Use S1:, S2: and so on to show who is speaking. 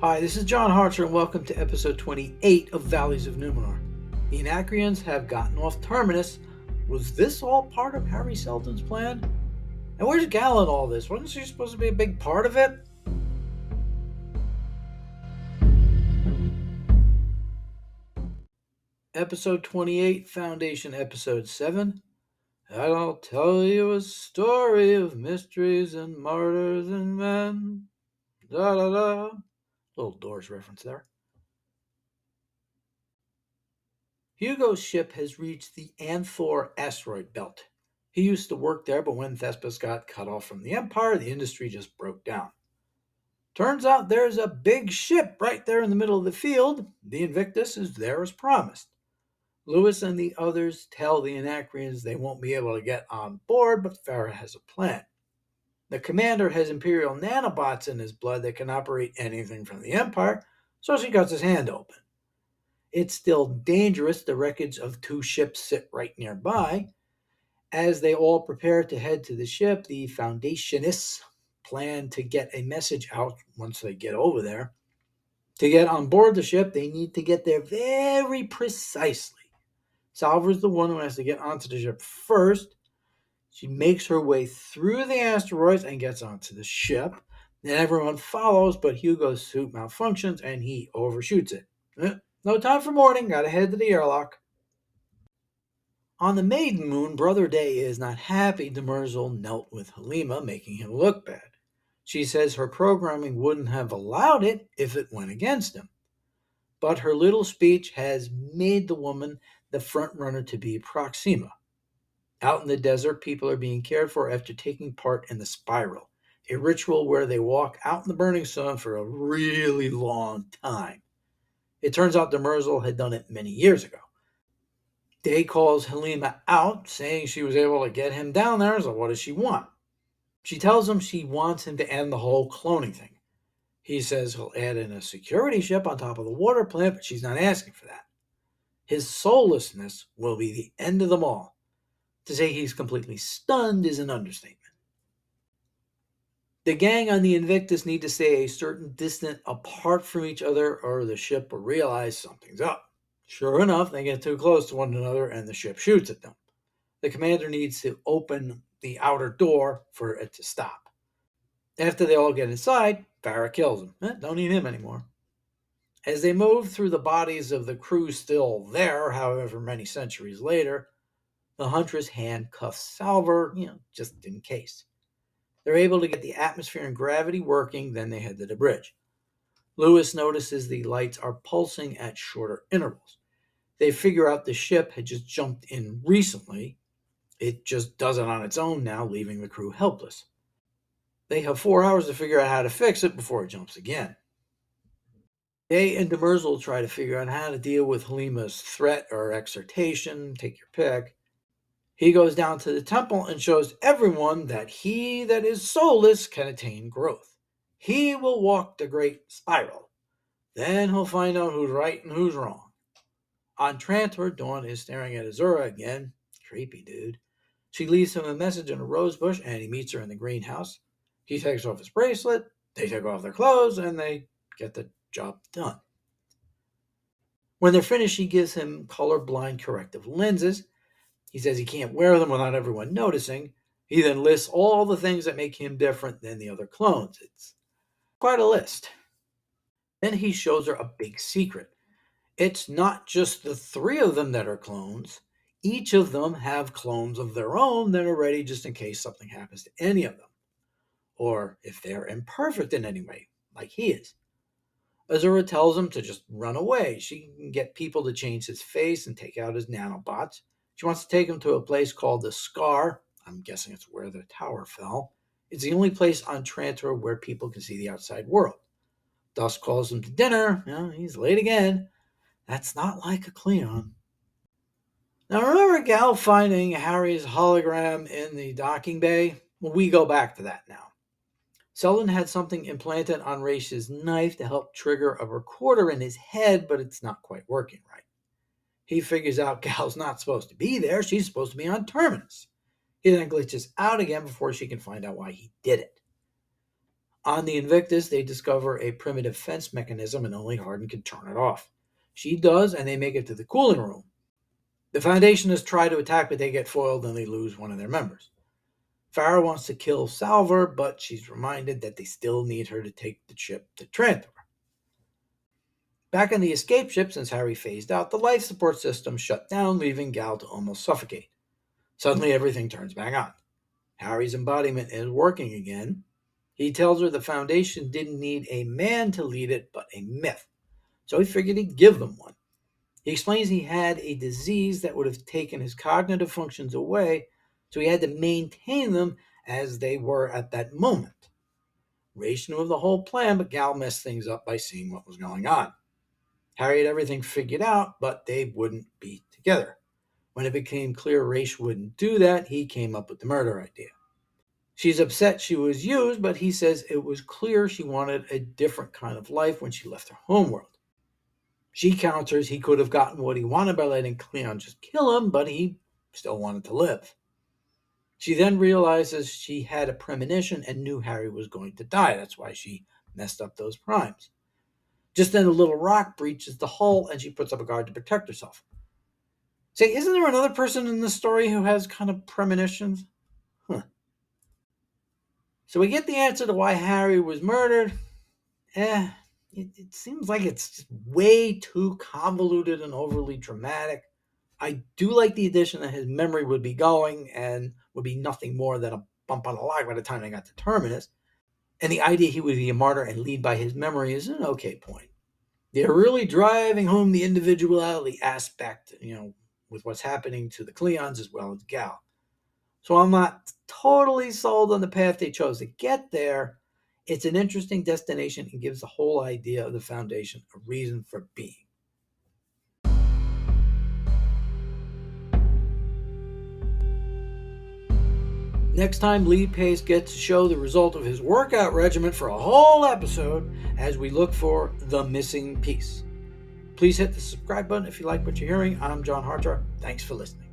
S1: Hi, this is John Harcher, and welcome to episode 28 of Valleys of Numenor. The Anacreons have gotten off Terminus. Was this all part of Harry Seldon's plan? And where's Gal in all this? Wasn't she supposed to be a big part of it? Episode 28, Foundation Episode 7. And I'll tell you a story of mysteries and martyrs and men. Da da da. Little Doors reference there. Hugo's ship has reached the Anthor asteroid belt. He used to work there, but when Thespis got cut off from the Empire, the industry just broke down. Turns out there's a big ship right there in the middle of the field. The Invictus is there as promised. Lewis and the others tell the Anacreons they won't be able to get on board, but Farah has a plan. The commander has Imperial nanobots in his blood that can operate anything from the Empire, so she cuts his hand open. It's still dangerous. The wreckage of two ships sit right nearby. As they all prepare to head to the ship, the Foundationists plan to get a message out once they get over there. To get on board the ship, they need to get there very precisely. Salver's the one who has to get onto the ship first. She makes her way through the asteroids and gets onto the ship. Then everyone follows, but Hugo's suit malfunctions and he overshoots it. No time for mourning, gotta head to the airlock. On the maiden moon, Brother Day is not happy Demerzel knelt with Halima, making him look bad. She says her programming wouldn't have allowed it if it went against him. But her little speech has made the woman the front runner to be Proxima. Out in the desert, people are being cared for after taking part in the Spiral, a ritual where they walk out in the burning sun for a really long time. It turns out Demerzel had done it many years ago. Day calls Halima out, saying she was able to get him down there, so what does she want? She tells him she wants him to end the whole cloning thing. He says he'll add in a security ship on top of the water plant, but she's not asking for that. His soullessness will be the end of them all. To say he's completely stunned is an understatement. The gang on the Invictus need to stay a certain distance apart from each other, or the ship will realize something's up. Sure enough, they get too close to one another and the ship shoots at them. The commander needs to open the outer door for it to stop. After they all get inside, Farah kills him. Don't need him anymore. As they move through the bodies of the crew still there, however many centuries later, the Huntress handcuffs Salver, just in case. They're able to get the atmosphere and gravity working, then they head to the bridge. Lewis notices the lights are pulsing at shorter intervals. They figure out the ship had just jumped in recently. It just does it on its own now, leaving the crew helpless. They have 4 hours to figure out how to fix it before it jumps again. Day and Demerzel try to figure out how to deal with Halima's threat or exhortation, take your pick. He goes down to the temple and shows everyone that he that is soulless can attain growth. He will walk the great spiral. Then he'll find out who's right and who's wrong. On Trantor, Dawn is staring at Azura again. Creepy dude. She leaves him a message in a rose bush, and he meets her in the greenhouse. He takes off his bracelet, they take off their clothes, and they get the job done. When they're finished, she gives him colorblind corrective lenses. He says he can't wear them without everyone noticing. He then lists all the things that make him different than the other clones. It's quite a list. Then he shows her a big secret. It's not just the 3 of them that are clones. Each of them have clones of their own that are ready just in case something happens to any of them. Or if they're imperfect in any way, like he is. Azura tells him to just run away. She can get people to change his face and take out his nanobots. She wants to take him to a place called the Scar. I'm guessing it's where the tower fell. It's the only place on Trantor where people can see the outside world. Dusk calls him to dinner. He's late again. That's not like a Cleon. Now remember Gal finding Harry's hologram in the docking bay? Well, we go back to that now. Seldon had something implanted on Raish's knife to help trigger a recorder in his head, but it's not quite working right. He figures out Gal's not supposed to be there. She's supposed to be on Terminus. He then glitches out again before she can find out why he did it. On the Invictus, they discover a primitive fence mechanism and only Hardin can turn it off. She does, and they make it to the cooling room. The Foundationists try to attack, but they get foiled and they lose one of their members. Farah wants to kill Salvor, but she's reminded that they still need her to take the ship to Trantor. Back on the escape ship, since Harry phased out, the life support system shut down, leaving Gal to almost suffocate. Suddenly, everything turns back on. Harry's embodiment is working again. He tells her the Foundation didn't need a man to lead it, but a myth. So he figured he'd give them one. He explains he had a disease that would have taken his cognitive functions away, so he had to maintain them as they were at that moment. Raish knew of the whole plan, but Gal messed things up by seeing what was going on. Harry had everything figured out, but they wouldn't be together. When it became clear Raish wouldn't do that, he came up with the murder idea. She's upset she was used, but he says it was clear she wanted a different kind of life when she left her homeworld. She counters he could have gotten what he wanted by letting Cleon just kill him, but he still wanted to live. She then realizes she had a premonition and knew Harry was going to die. That's why she messed up those primes. Just then a little rock breaches the hull and she puts up a guard to protect herself. Say, isn't there another person in this story who has kind of premonitions? So we get the answer to why Harry was murdered. It seems like it's just way too convoluted and overly dramatic. I do like the addition that his memory would be going and would be nothing more than a bump on a log by the time they got to Terminus. And the idea he would be a martyr and lead by his memory is an okay point. They're really driving home the individuality aspect, with what's happening to the Cleons as well as Gal. So I'm not totally sold on the path they chose to get there. It's an interesting destination and gives the whole idea of the Foundation a reason for being. Next time, Lee Pace gets to show the result of his workout regimen for a whole episode as we look for the missing piece. Please hit the subscribe button if you like what you're hearing. I'm John Hartra. Thanks for listening.